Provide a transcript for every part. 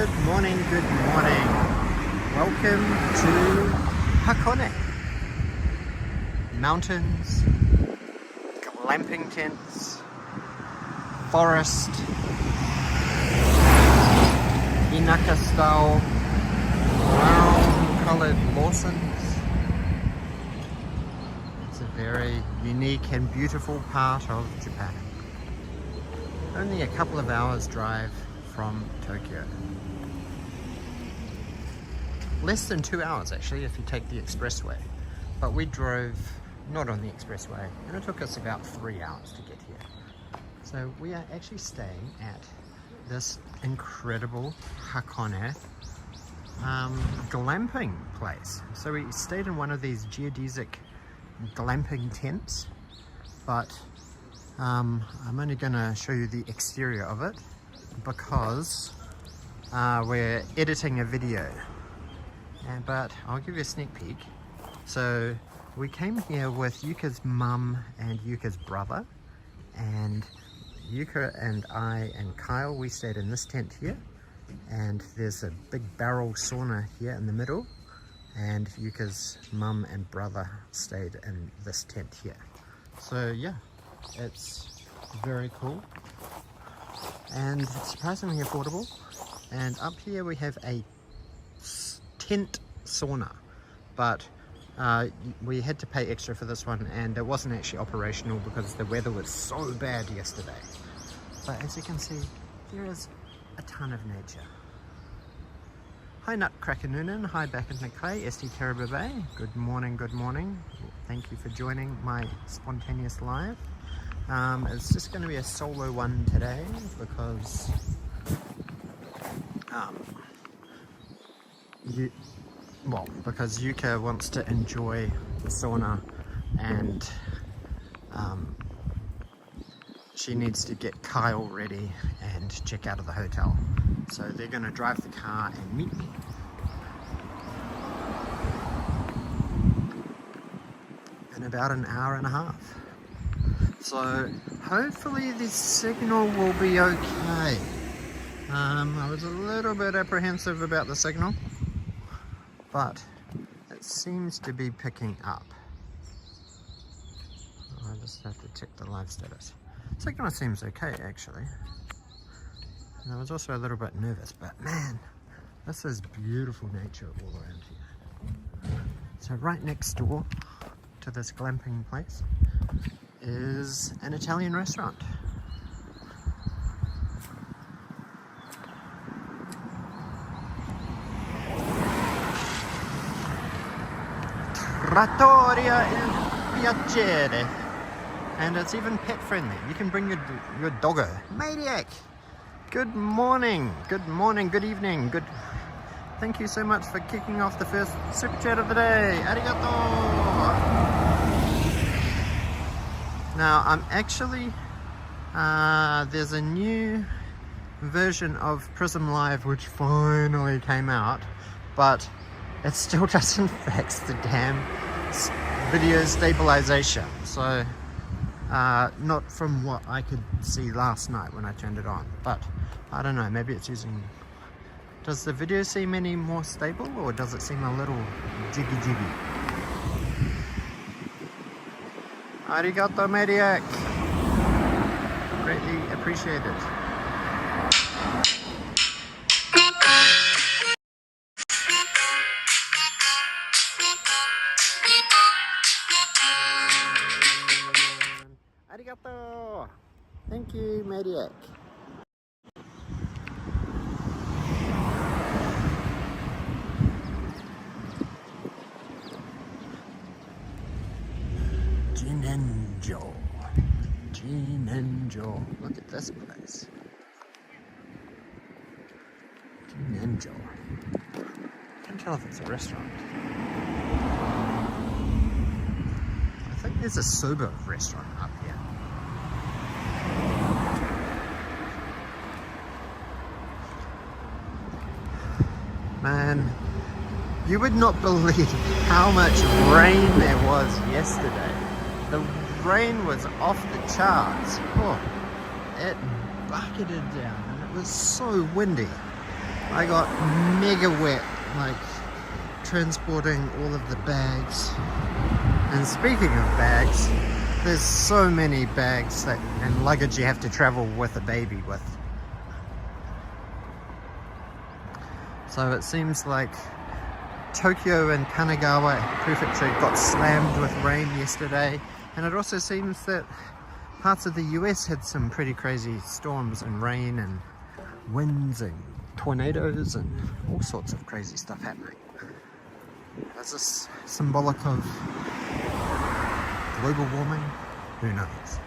Good morning, good morning. Welcome to Hakone. Mountains, glamping tents, forest, Inaka style, brown coloured Lawsons. It's a very unique and beautiful part of Japan. Only a couple of hours drive from Tokyo. Less than 2 hours actually if you take the expressway. But we drove not on the expressway and it took us about 3 hours to get here. So we are actually staying at this incredible Hakone glamping place. So we stayed in one of these geodesic glamping tents, but I'm only going to show you the exterior of it because we're editing a video. But I'll give you a sneak peek. So we came here with Yuka's mum and Yuka's brother, and Yuka and I and Kyle, we stayed in this tent here, and there's a big barrel sauna here in the middle, and Yuka's mum and brother stayed in this tent here. So yeah, it's very cool and surprisingly affordable. And up here we have a tent sauna, but we had to pay extra for this one, and it wasn't actually operational because the weather was so bad yesterday. But as you can see, there is a ton of nature. Hi Nutcracker Noonan, hi back in the clay, ST Terrible Bay. Good morning, good morning. Thank you for joining my spontaneous live. It's just going to be a solo one today because because Yuka wants to enjoy the sauna, and she needs to get Kyle ready and check out of the hotel. So they're going to drive the car and meet me. In about an hour and a half. So hopefully the signal will be okay. I was a little bit apprehensive about the signal, but it seems to be picking up. I just have to check the live status. Signal seems okay actually. And I was also a little bit nervous, but man, this is beautiful nature all around here. So right next door to this glamping place is an Italian restaurant. Trattoria Il Piacere, and it's even pet friendly. You can bring your doggo. Maniac! Good morning, good evening, good. Thank you so much for kicking off the first super chat of the day. Arigato! Now I'm actually there's a new version of Prism Live which finally came out, but it still doesn't fix the damn video stabilization. So not from what I could see last night when I turned it on, but I don't know, maybe it's using... Does the video seem any more stable, or does it seem a little jiggy? Arigato, Maniac! Greatly appreciated. Arigato! Thank you, Maniac. Jinenjo. Look at this place. Jinenjo. Can't tell if it's a restaurant. I think there's a soba restaurant up here. Man, you would not believe how much rain there was yesterday. The rain was off the charts. Oh, it bucketed down and it was so windy. I got mega wet, like transporting all of the bags. And speaking of bags, there's so many bags and luggage you have to travel with a baby with. So it seems like Tokyo and Kanagawa Prefecture got slammed with rain yesterday, and it also seems that parts of the US had some pretty crazy storms and rain and winds and tornadoes and all sorts of crazy stuff happening. Is this symbolic of global warming? Who knows?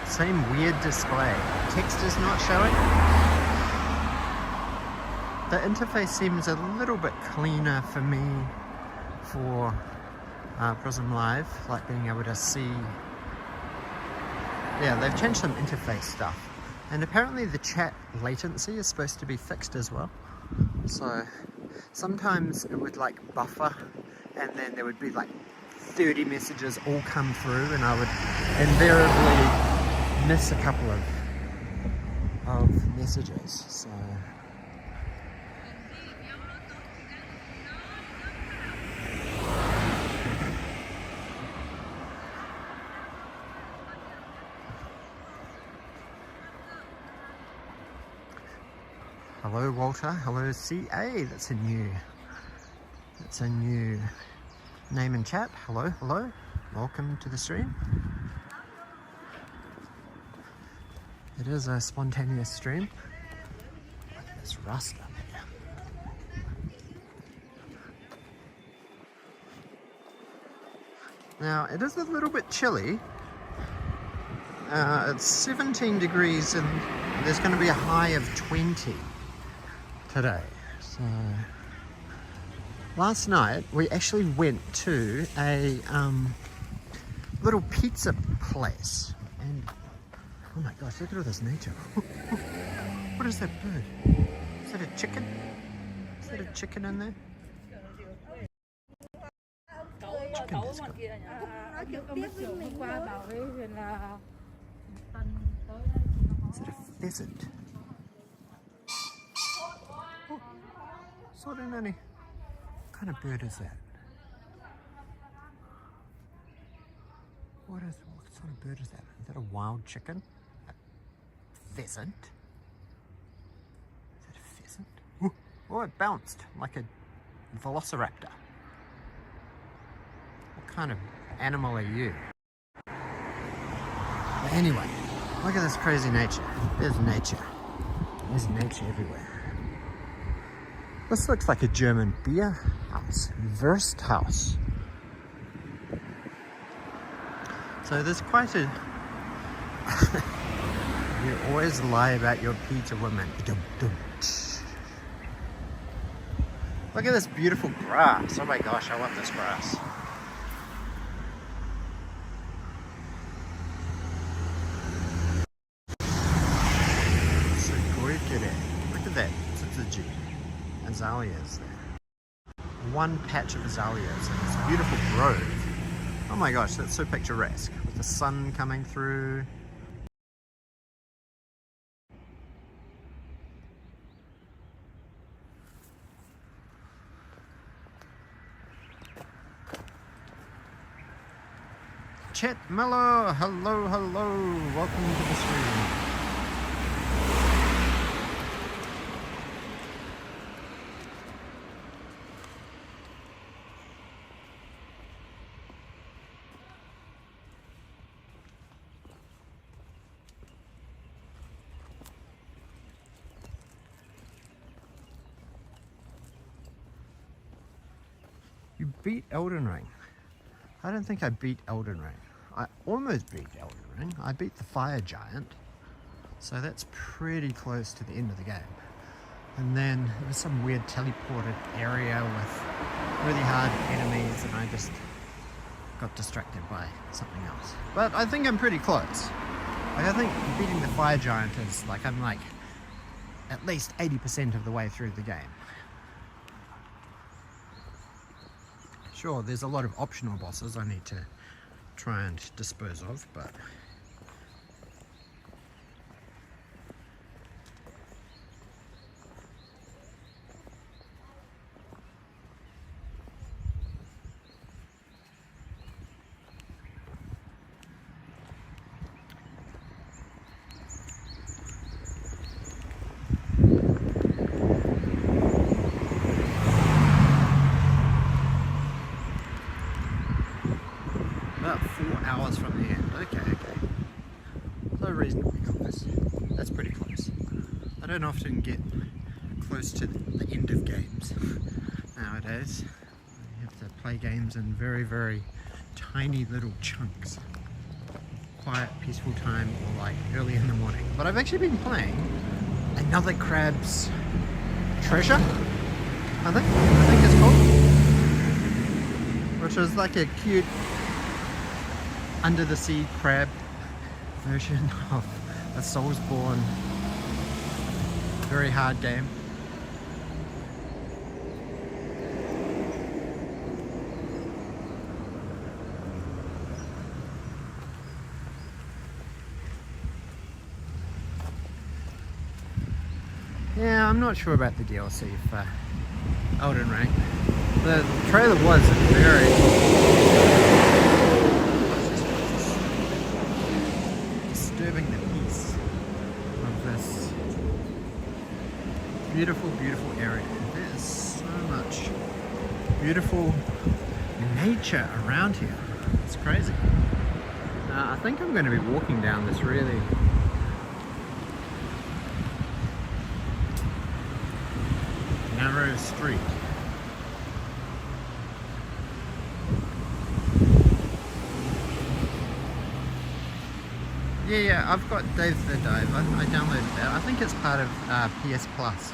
Same weird display. Text is not showing. The interface seems a little bit cleaner for me for Prism Live, like being able to see. Yeah, they've changed some interface stuff. And apparently the chat latency is supposed to be fixed as well. So sometimes it would like buffer and then there would be like 30 messages all come through and I would invariably miss a couple of messages. So hello Walter, hello CA, that's a new name in chat. Hello, welcome to the stream. It is a spontaneous stream. Look at this rust up here. Now, it is a little bit chilly. It's 17 degrees and there's going to be a high of 20 today. So, last night we actually went to a little pizza place. And oh my gosh, look at all this nature. What is that bird? Is that a chicken? Is that a chicken in there? Chicken is good. Is it a pheasant? Oh, sorry, Nanny. What kind of bird is that? What sort of bird is that? Is that a wild chicken? Pheasant? Is that a pheasant? Ooh. Oh, it bounced like a velociraptor. What kind of animal are you? But anyway, look at this crazy nature. There's nature. There's nature everywhere. This looks like a German beer house. Wursthaus. So there's quite a... You always lie about your pizza women. Look at this beautiful grass. Oh my gosh, I want this grass. Look at that. Tsutsuji. Azaleas there. One patch of azaleas in this beautiful grove. Oh my gosh, that's so picturesque. With the sun coming through. Chet Mello, hello, welcome to the stream. You beat Elden Ring. I don't think I beat Elden Ring. I almost beat Elden Ring. I beat the Fire Giant. So that's pretty close to the end of the game. And then there was some weird teleported area with really hard enemies and I just got distracted by something else. But I think I'm pretty close. Like I think beating the Fire Giant is like, I'm like at least 80% of the way through the game. Sure, there's a lot of optional bosses I need to try and dispose of, but about 4 hours from the end. Okay. So reasonably close. That's pretty close. I don't often get close to the end of games nowadays. You have to play games in very, very tiny little chunks. Quiet, peaceful time, or like early in the morning. But I've actually been playing another Crab's Treasure, I think it's called. Which is like a cute under the sea crab version of a Soulsborne very hard game. Yeah, I'm not sure about the DLC for Elden Ring. The trailer was very disturbing the peace of this beautiful, beautiful area. There's so much beautiful nature around here. It's crazy. I think I'm going to be walking down this really narrow street. Yeah, I've got Dave the Diver. I downloaded that. I think it's part of PS Plus.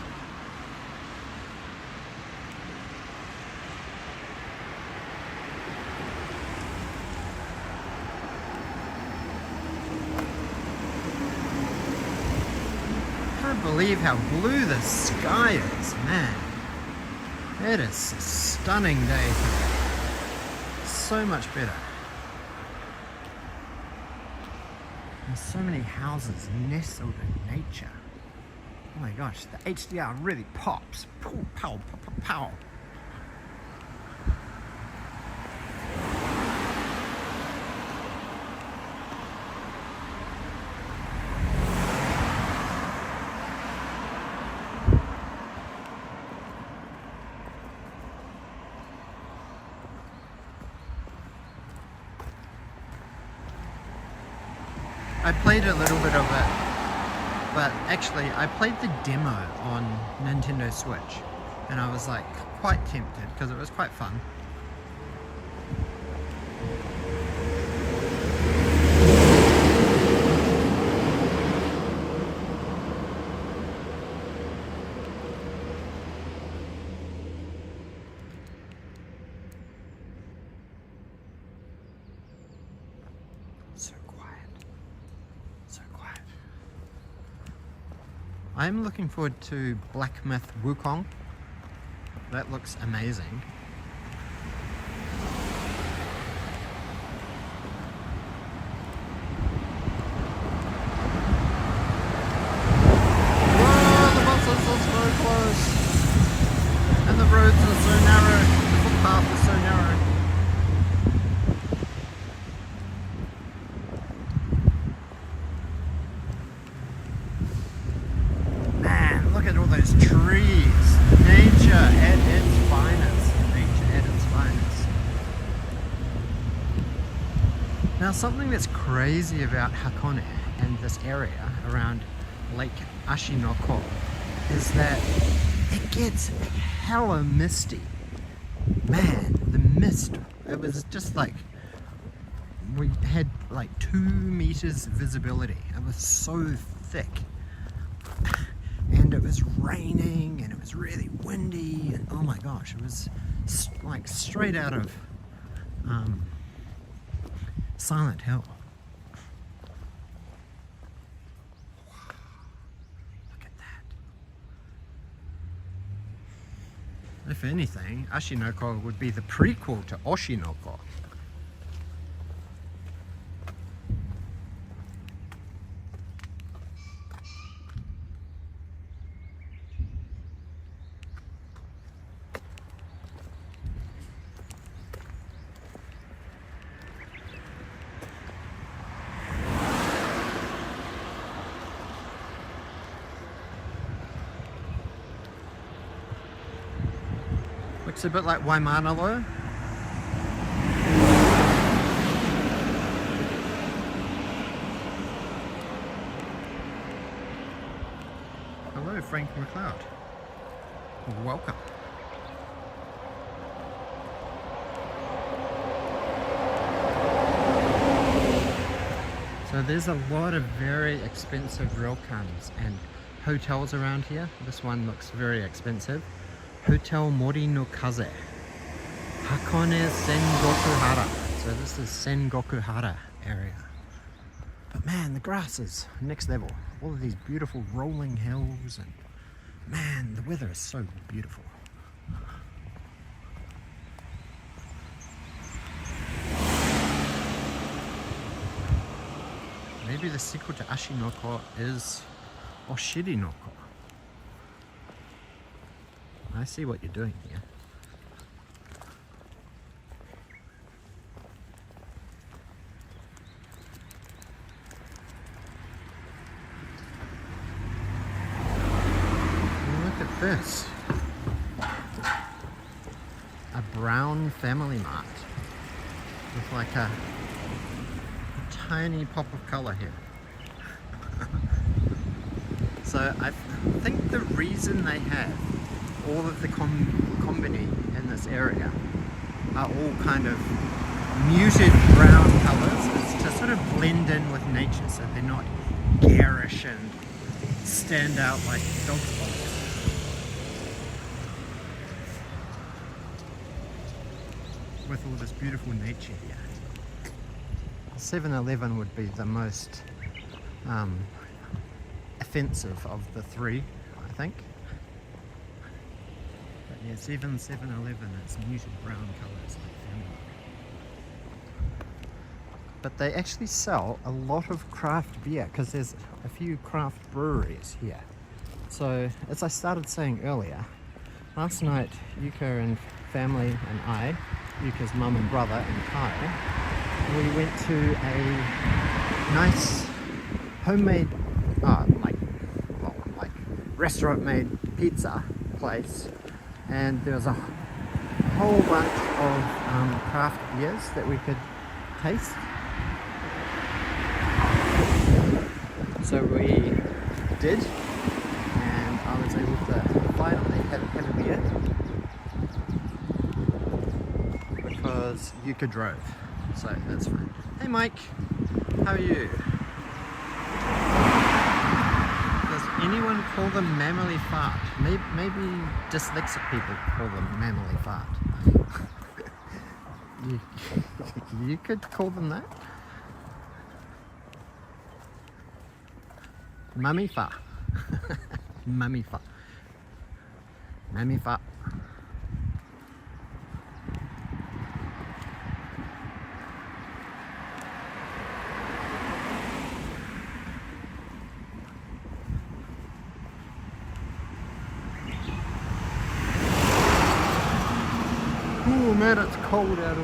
I can't believe how blue the sky is, man. It is a stunning day today. So much better. There's so many houses nestled in nature. Oh my gosh, the HDR really pops. Pow, pow, pow, pow. I played a little bit of it, but actually I played the demo on Nintendo Switch and I was like quite tempted because it was quite fun. I'm looking forward to Black Myth Wukong. That looks amazing. Whoa, the buses are so close. And the roads are so narrow. The footpath is so narrow. Look at all those trees. Nature at its finest. Nature at its finest. Now something that's crazy about Hakone and this area around Lake Ashinoko is that it gets hella misty. Man, the mist. It was just like, we had like 2 meters visibility. It was so thick. And it was raining and it was really windy and oh my gosh, it was like straight out of Silent Hill. Look at that. If anything, Ashinoko would be the prequel to Oshinoko. Looks a bit like Waimanalo. Hello, Frank McLeod. Welcome. So there's a lot of very expensive ryokans and hotels around here. This one looks very expensive. Hotel Mori no Kaze, Hakone Sengokuhara. So this is Sengokuhara area. But man, the grass is next level. All of these beautiful rolling hills, and man, the weather is so beautiful. Maybe the sequel to Ashinoko is Oshirinoko. I see what you're doing here. Look at this. A brown family mart with like a tiny pop of color here. So I think the reason they have all of the kombini in this area are all kind of muted brown colors is to sort of blend in with nature, so they're not garish and stand out like dog's bollocks. With all this beautiful nature here. 7-Eleven would be the most offensive of the three, I think. Yes, even 7-Eleven, it's muted brown colours like family. But they actually sell a lot of craft beer because there's a few craft breweries here. So, as I started saying earlier, last night Yuka and family and I, Yuka's mum and brother and Kyle, we went to a nice homemade, like restaurant-made pizza place. And there was a whole bunch of craft beers that we could taste. So we did, and I was able to finally have a beer because Yuka drove, so that's fine. Hey Mike, how are you? Anyone call them mammally fart? Maybe dyslexic people call them mammally fart. you could call them that. Mummy fart. Mummy fart. Mammy fart. Oh man, it's cold out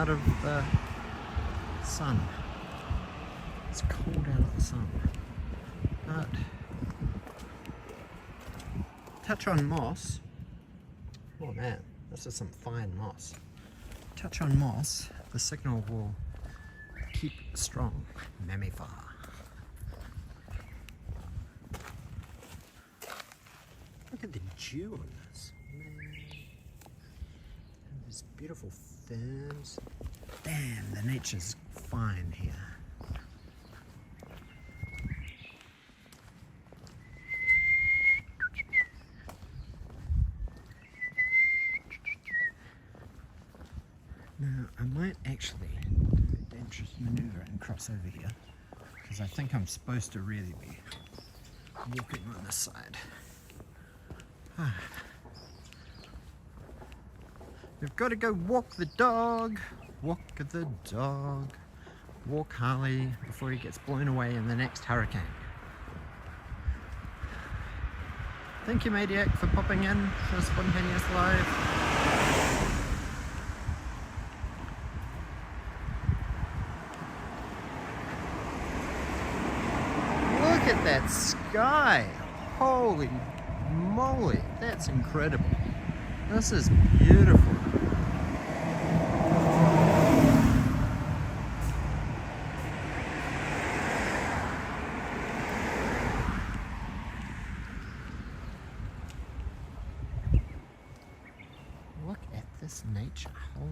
of the sun. It's cold out of the sun. But touch on moss. Oh man, this is some fine moss. Touch on moss, the signal will keep strong. Mammifer. Look at the dew on this. These beautiful ferns. Damn, the nature's fine here. Now, I might actually do a dangerous maneuver and cross over here, because I think I'm supposed to really be walking on this side. We've got to go walk the dog. Walk the dog. Walk Harley before he gets blown away in the next hurricane. Thank you, Maniac, for popping in for a spontaneous live. Look at that sky! Holy moly, that's incredible. This is beautiful. Look at this nature. Holy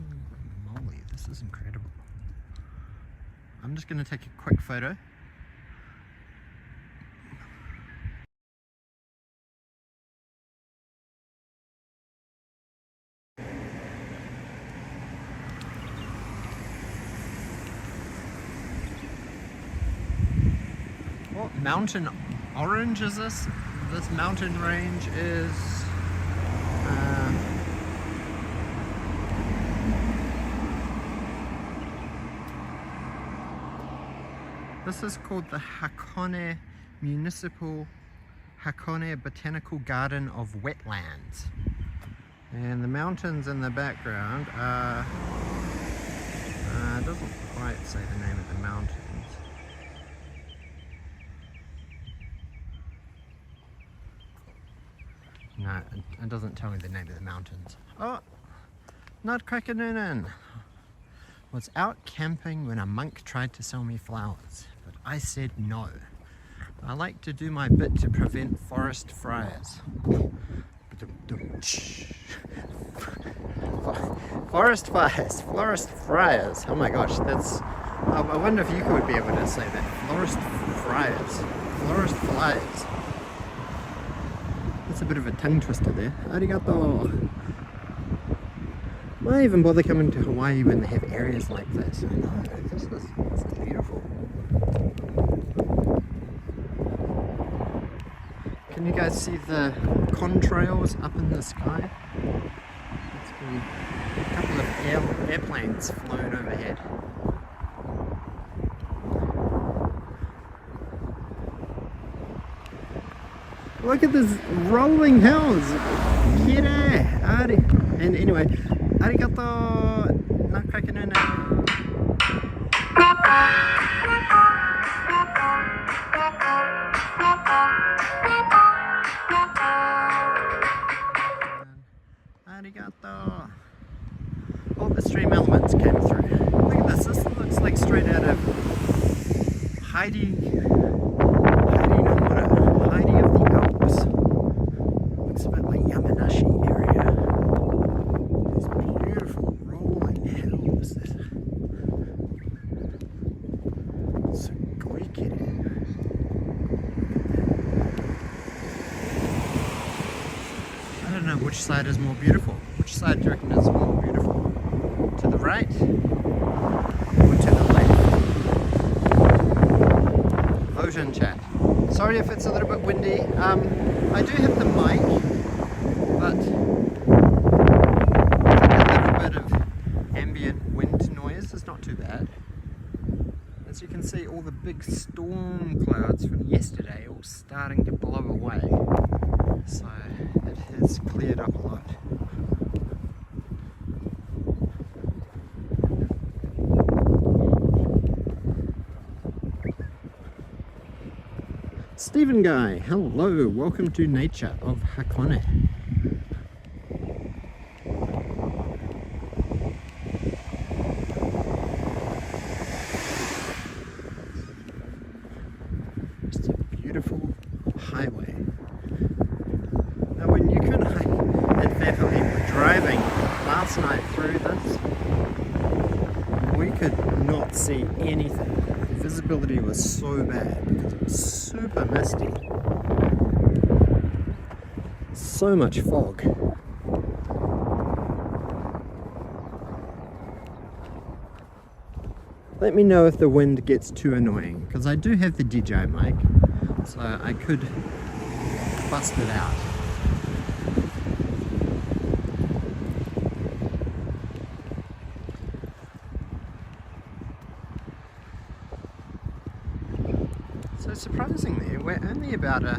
moly, this is incredible. I'm just going to take a quick photo. What mountain orange is this? This mountain range is this is called the Hakone Municipal Hakone Botanical Garden of Wetlands. And the mountains in the background are, it doesn't quite say the name of the mountains. No, it doesn't tell me the name of the mountains. Oh, Nutcrackernunan was out camping when a monk tried to sell me flowers, but I said no. I like to do my bit to prevent forest fires. Forest fires. Oh my gosh, that's. I wonder if you would be able to say that. Forest fires. That's a bit of a tongue twister there. Arigato. Why even bother coming to Hawaii when they have areas like this? I know, this is beautiful. Can you guys see the contrails up in the sky? It's been a couple of airplanes flown overhead. Look at this rolling hills. Kire, ari. And anyway, arigato. Nutcrackernunan. Arigato. All the stream elements came through. Look at this. This looks like straight out of Heidi of the Alps. Looks a bit like Yamanashi area. These beautiful rolling hills. I don't know which side is more beautiful. Which side do you reckon is more beautiful? To the right or to the left? Vote in chat. Sorry if it's a little bit windy. I do have the mic, but a little bit of ambient wind noise is not too bad. As you can see, all the big storm clouds from yesterday all starting to blow away. So it has cleared up a lot. Stephen Guy, hello, welcome to Nature of Hakone. Just a beautiful highway. Now when you and I and family were driving last night through this, we could not see anything. Visibility was so bad because it was super misty. So much fog. Let me know if the wind gets too annoying, because I do have the DJI mic, so I could bust it out. surprisingly, we're only about a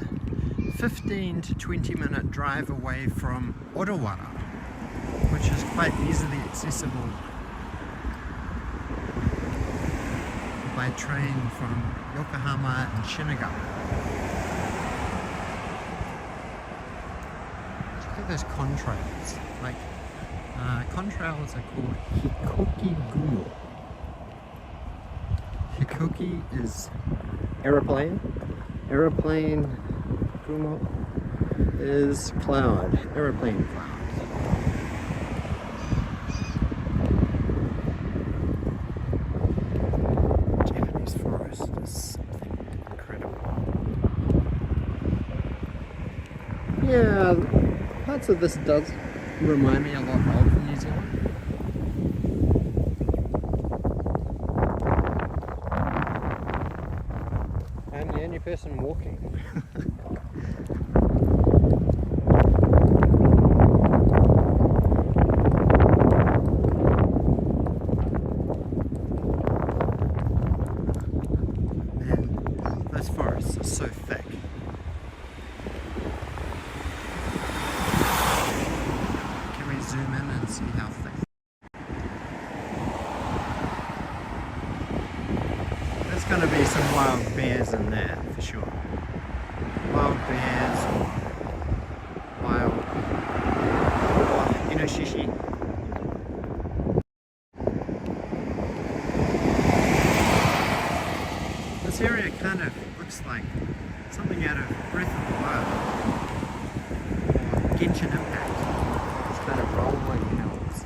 15 to 20 minute drive away from Odawara, which is quite easily accessible by train from Yokohama and Shinagawa. Look at those contrails. Like, contrails are called Hikoki Gumo. Hikoki is aeroplane. Aeroplane Gumo is cloud. Aeroplane cloud. Japanese forest is something incredible. Yeah, parts of this does remind me a lot of New Zealand. I'm the only person walking. Man, those forests are so thick. Can we zoom in and see how thick? There's going to be some wild bears in there for sure. Wild bears, wild inoshishi. This area kind of looks like something out of Breath of the Wild or Genshin Impact. It's kind of rolling hills.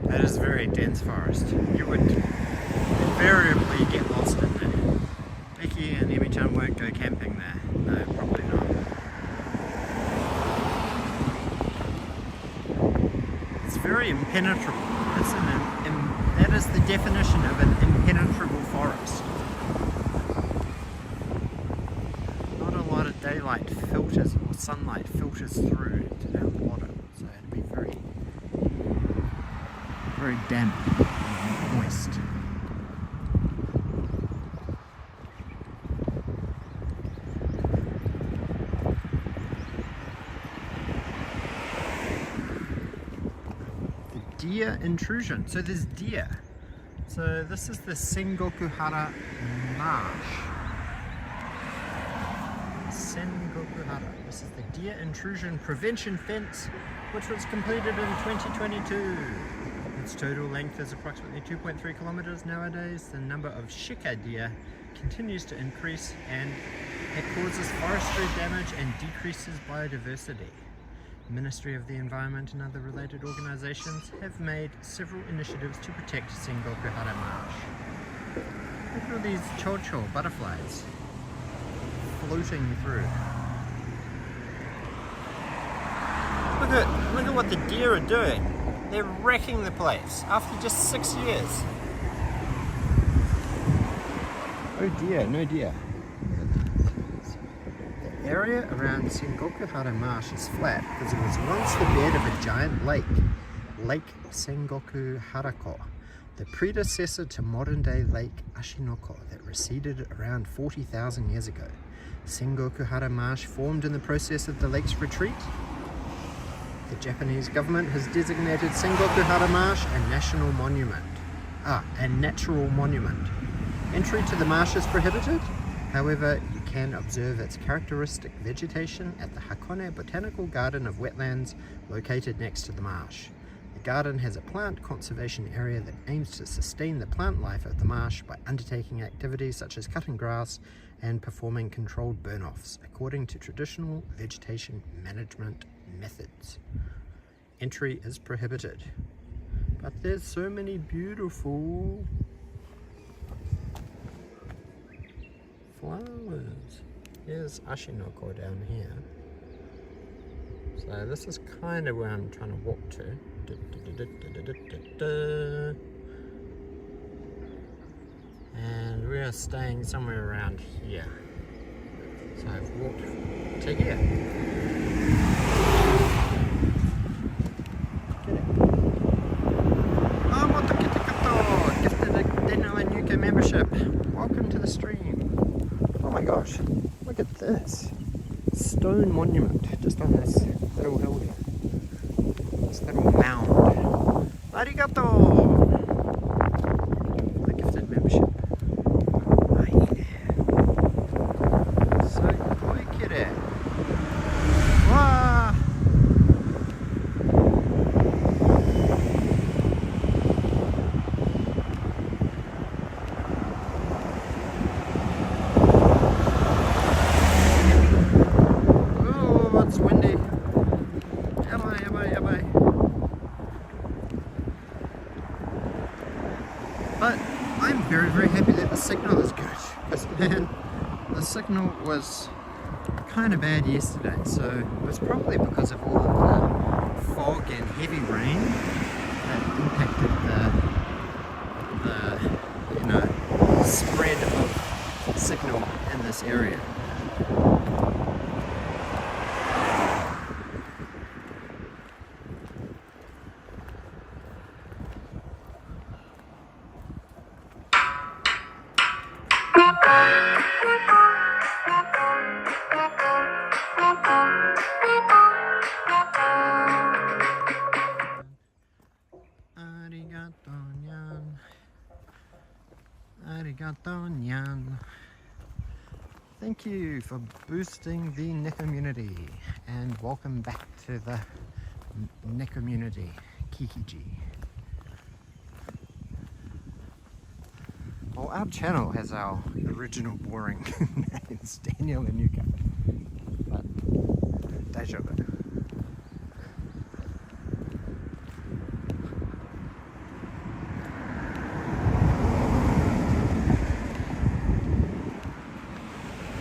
That is very dense forest. You would invariably get lost in there. Becky and Emi-chan won't go camping there. No, probably not. It's very impenetrable. That is the definition of an impenetrable forest. Not a lot of daylight filters or sunlight filters through to down the bottom, so it'd be very damp and moist. The deer intrusion. So there's deer. So this is the Sengokuhara Marsh. Sengokuhara. This is the deer intrusion prevention fence, which was completed in 2022. Its total length is approximately 2.3 kilometers nowadays. The number of shika deer continues to increase, and it causes forestry damage and decreases biodiversity. The Ministry of the Environment and other related organizations have made several initiatives to protect Sengokuhara Marsh. Look at all these chocho butterflies floating through. Look at what the deer are doing. They're wrecking the place after just 6 years. Oh dear, no deer. The area around Sengokuhara Marsh is flat because it was once the bed of a giant lake, Lake Sengokuhara, the predecessor to modern-day Lake Ashinoko that receded around 40,000 years ago. Sengokuhara Marsh formed in the process of the lake's retreat. The Japanese government has designated Sengokuhara Marsh a national monument. A natural monument. Entry to the marsh is prohibited. However, you can observe its characteristic vegetation at the Hakone Botanical Garden of Wetlands located next to the marsh. The garden has a plant conservation area that aims to sustain the plant life of the marsh by undertaking activities such as cutting grass and performing controlled burn-offs according to traditional vegetation management methods. Entry is prohibited. But there's so many beautiful flowers. Here's Ashinoko down here. So this is kind of where I'm trying to walk to. And we are staying somewhere around here. So I've walked to here. welcome to the stream. Oh my gosh, look at this stone monument just on this little hill here. This little mound. Arigato! The gifted membership. Oh yeah. So koikere. Wow! Oh, it's windy. Yabai, yabai, yabai. But I'm very, very happy that the signal is good, because man, the signal was kind of bad yesterday, so it was probably because of all of the fog and heavy rain that impacted the spread of signal in this area. Arigato nyan. Arigato nyan. Thank you for boosting the Nick community, and welcome back to the Nick community, Kikiji. Well, our channel has our original boring names, Daniel and Yuka, but deja vu.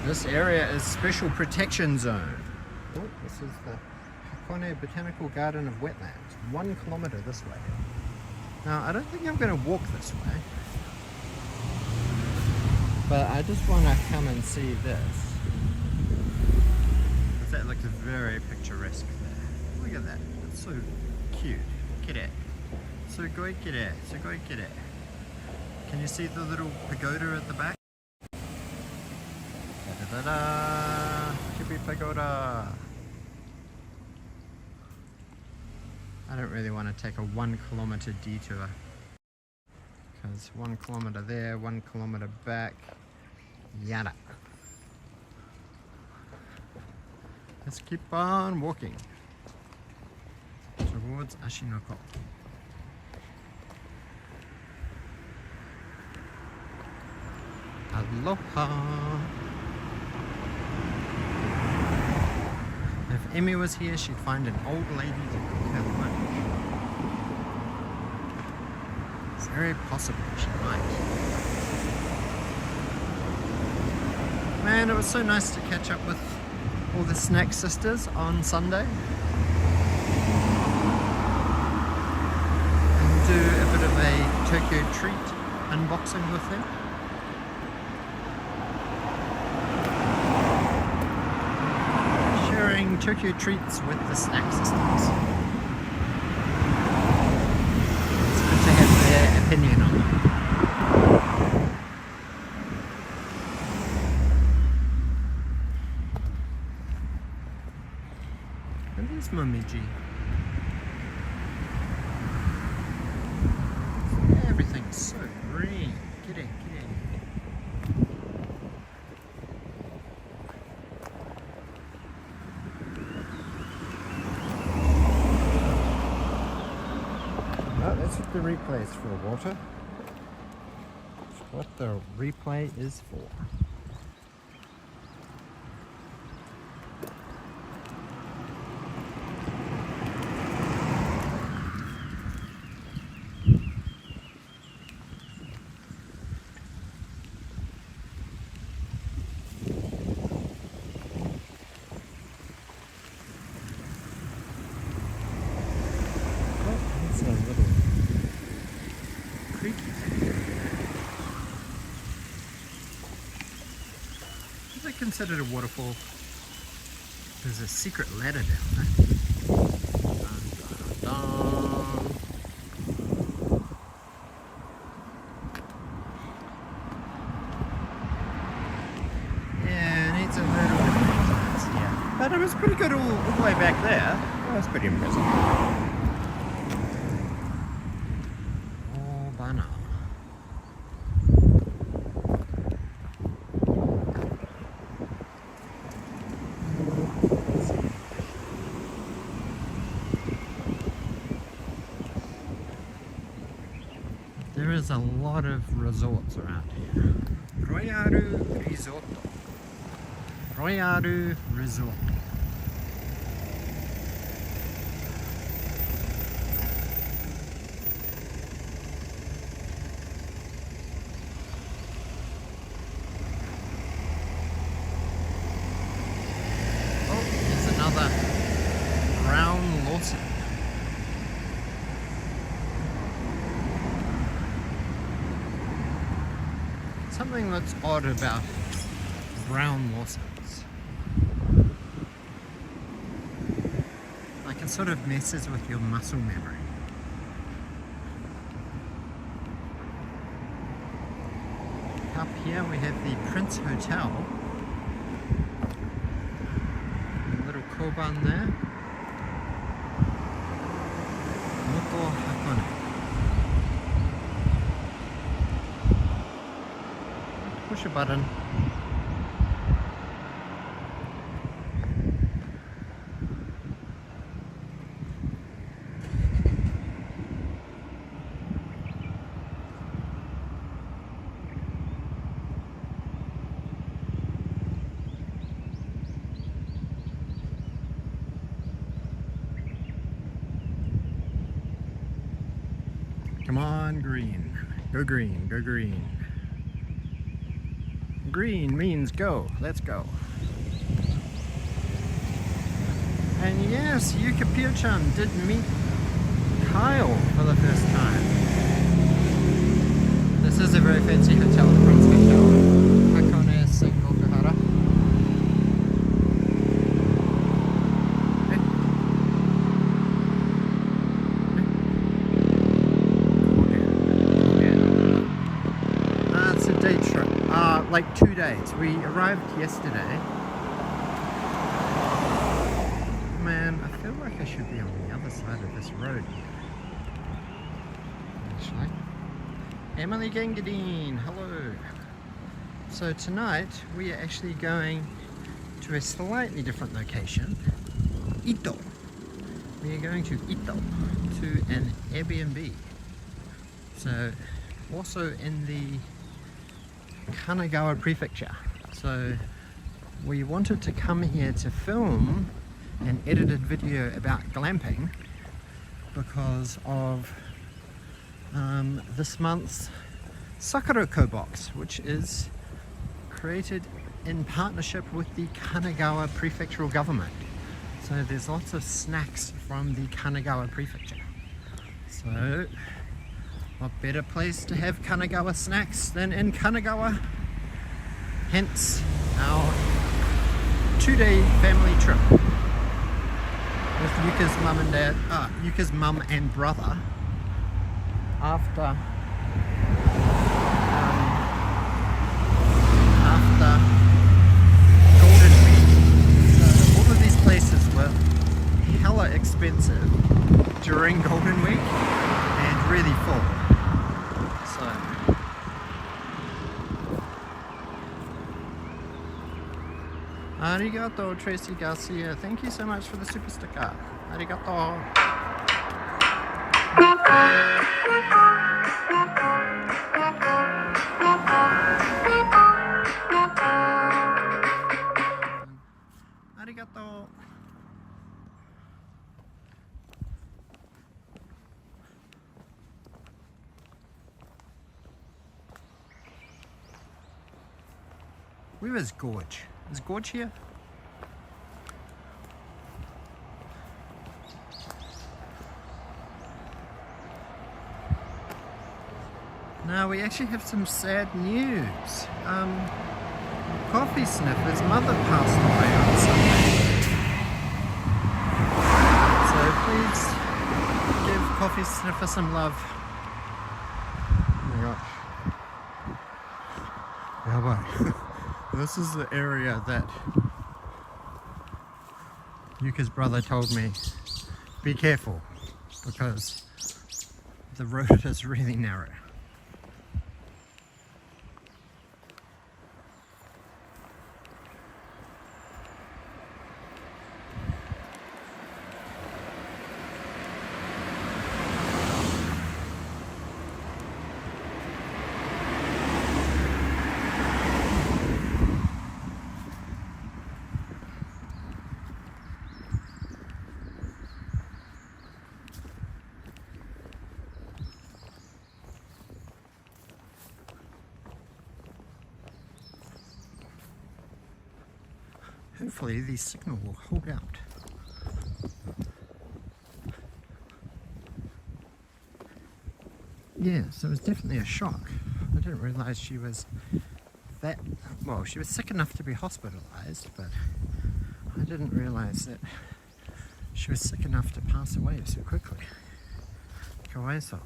This area is special protection zone. Oh, this is the Hakone Botanical Garden of Wetlands, 1 kilometer this way. Now, I don't think I'm going to walk this way, but I just want to come and see this. That looks very picturesque there. Look at that. It's so cute. Kire. Sugoi kire. Sugoi kire. Can you see the little pagoda at the back? Ta-da! Chibi pagoda. I don't really want to take a 1 kilometer detour, because 1 kilometer there, 1 kilometer back, yada. Let's keep on walking towards Ashinoko. Aloha! If Emmy was here, she'd find an old lady to cook her lunch. It's very possible she might. Man, it was so nice to catch up with all the snack sisters on Sunday and do a bit of a Tokyo treat unboxing with them. Sharing Tokyo treats with the snack sisters. It's good to have their opinion on them. There's Momiji. Everything's so green. Get in, get in. Oh, that's what the replay is for, Walter. That's what the replay is for. Is it considered a waterfall? There's a secret ladder down there. Dun, dun, dun. But it was pretty good all the way back there. That was pretty impressive. Oh, Bana. There is a lot of resorts around here. Royaru Resort. Royaru Resort. Oh, there's another brown Lawson. Something that's odd about brown Lawsons, like it sort of messes with your muscle memory. Up here we have the Prince Hotel, a little koban there, Moto Hakone. Push a button. Come on, green. Go green, go green. Green means go. Let's go. And yes, Yuka Pio-chan did meet Kyle for the first time. This is a very fancy hotel, the Prince Hotel. Hakone Sengokuhara. It's a day trip. Like 2 days. We arrived yesterday. Man, I feel like I should be on the other side of this road here. Actually. Emily Gangadine, hello. So tonight we are actually going to a slightly different location. Ito. We are going to Ito, to an Airbnb. So also in the Kanagawa Prefecture. So we wanted to come here to film an edited video about glamping because of this month's Sakurako box, which is created in partnership with the Kanagawa Prefectural Government. So there's lots of snacks from the Kanagawa Prefecture. So what better place to have Kanagawa snacks than in Kanagawa? Hence our 2-day family trip with Yuka's mum and dad, Yuka's mum and brother after Golden Week. So all of these places were hella expensive during Golden Week and really full. So arigato, Tracy Garcia. Thank you so much for the super sticker. Arigato. Arigato. Where is Gorge? Is Gorge here? Now we actually have some sad news. Coffee Sniffer's mother passed away on Sunday. So please give Coffee Sniffer some love. Oh my gosh. Yeah, boy. This is the area that Yuka's brother told me, be careful, because the road is really narrow. Hopefully the signal will hold out. Yeah, so it was definitely a shock. I didn't realise she was that, well, she was sick enough to be hospitalised, but I didn't realise that she was sick enough to pass away so quickly. Kawaiso.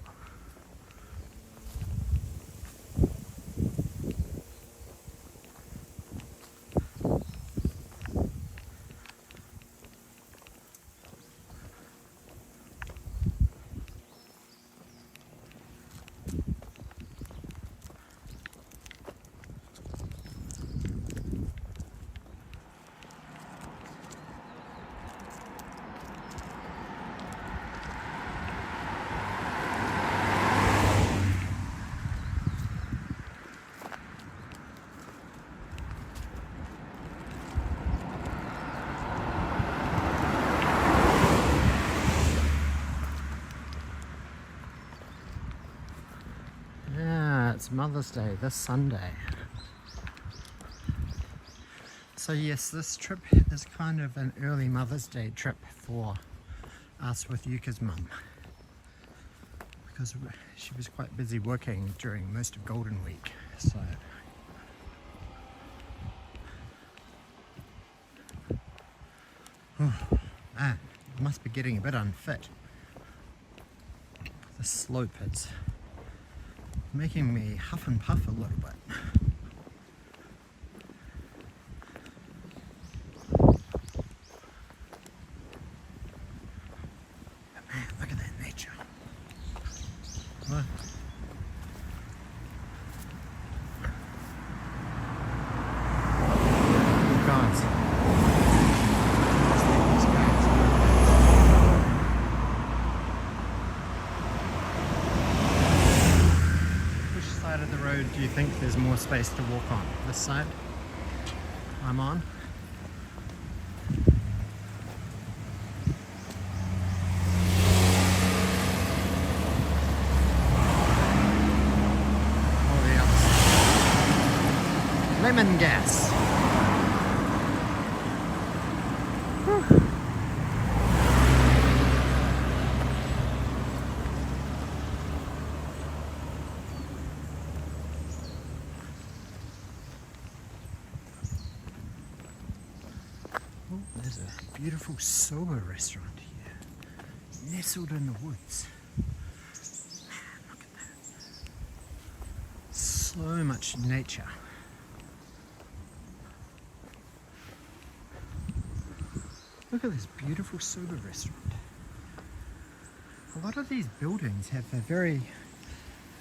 It's Mother's Day this Sunday. So yes, this trip is kind of an early Mother's Day trip for us with Yuka's mum, because she was quite busy working during most of Golden Week. So man, it must be getting a bit unfit. The slope is making me huff and puff a little bit. But man, look at that nature. What? Oh, guys. These guys. Which side of the road do you think there's more space to walk on? This side I'm on? Or the other side? Lemon gas. Whew. Oh, there's a beautiful soba restaurant here, nestled in the woods. Man, look at that. So much nature. Look at this beautiful soba restaurant. A lot of these buildings have a very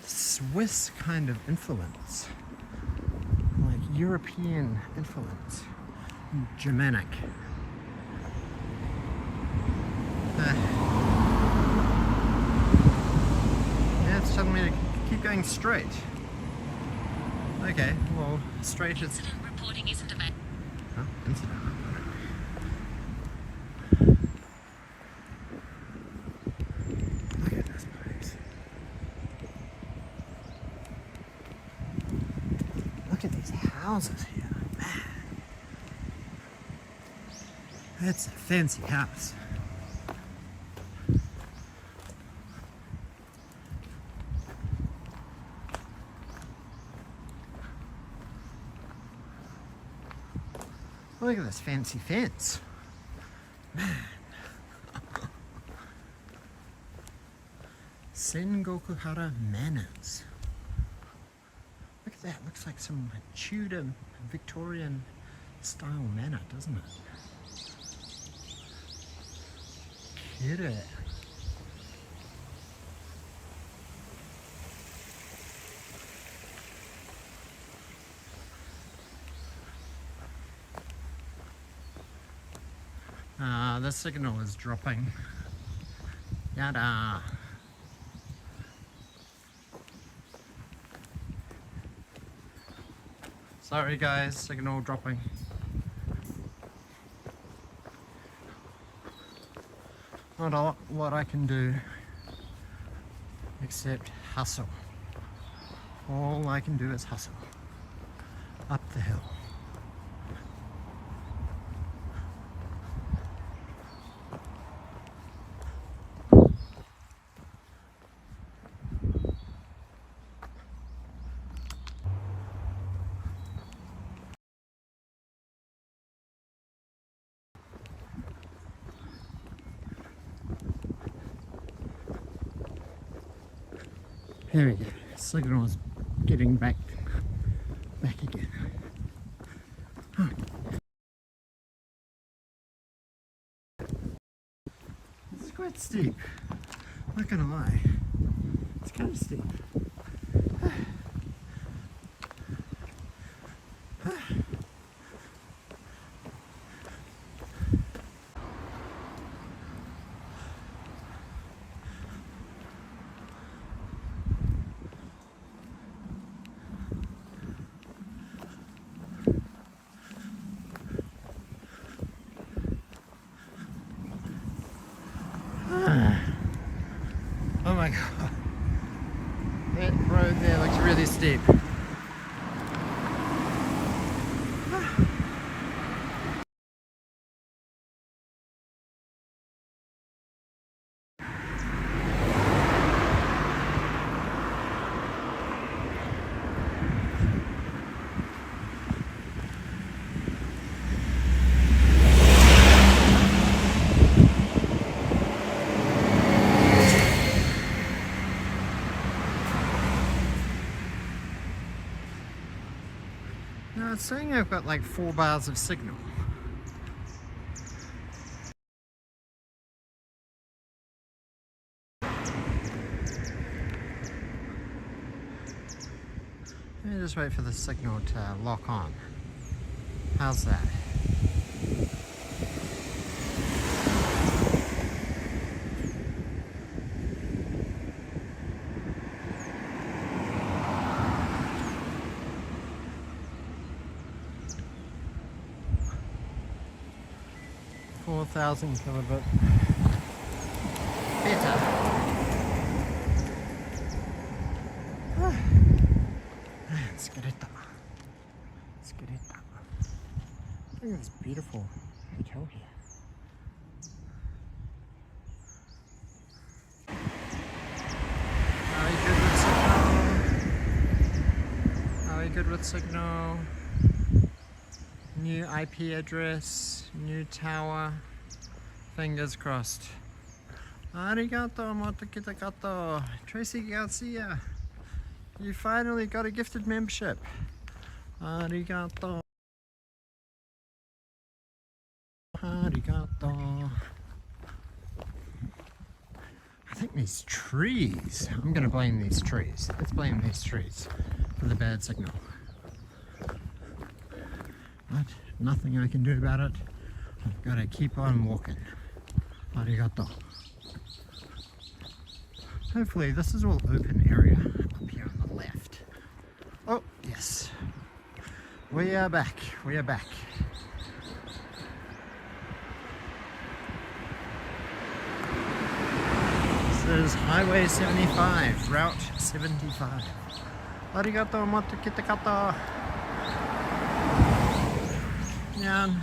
Swiss kind of influence, like European influence, Germanic. Yeah, it's telling me to keep going straight. Okay, well, straight is... Incident reporting isn't available. Oh, incident. Look at this place. Look at these houses here. Man. That's a fancy house. Look at this fancy fence. Man. Sengokuhara Manors. Look at that. Looks like some Tudor Victorian style manor, doesn't it? Hit it. The signal is dropping. Yada. Sorry guys, signal dropping. Not a lot what I can do except hustle. All I can do is hustle up the hill. There we go. Signal is getting back again. Huh. It's quite steep. Not gonna lie. It's kind of steep. Oh my god, that road there looks really steep. Now it's saying I've got like 4 bars of signal. Let me just wait for the signal to lock on. How's that? $4,000 kilobit. Better. Skeretta. Skeretta. Look at this beautiful hotel here. Are we good with signal? Are we good with signal? New IP address, new tower, fingers crossed. Arigato, motokitakato. Tracy Garcia, you finally got a gifted membership. Arigato. Arigato. I think these trees, I'm gonna blame these trees. Let's blame these trees for the bad signal. But nothing I can do about it. I've got to keep on walking. Arigato. Hopefully this is all open area up here on the left. Oh, yes. We are back. We are back. This is Highway 75, Route 75. Arigato, motokitakata. Yan.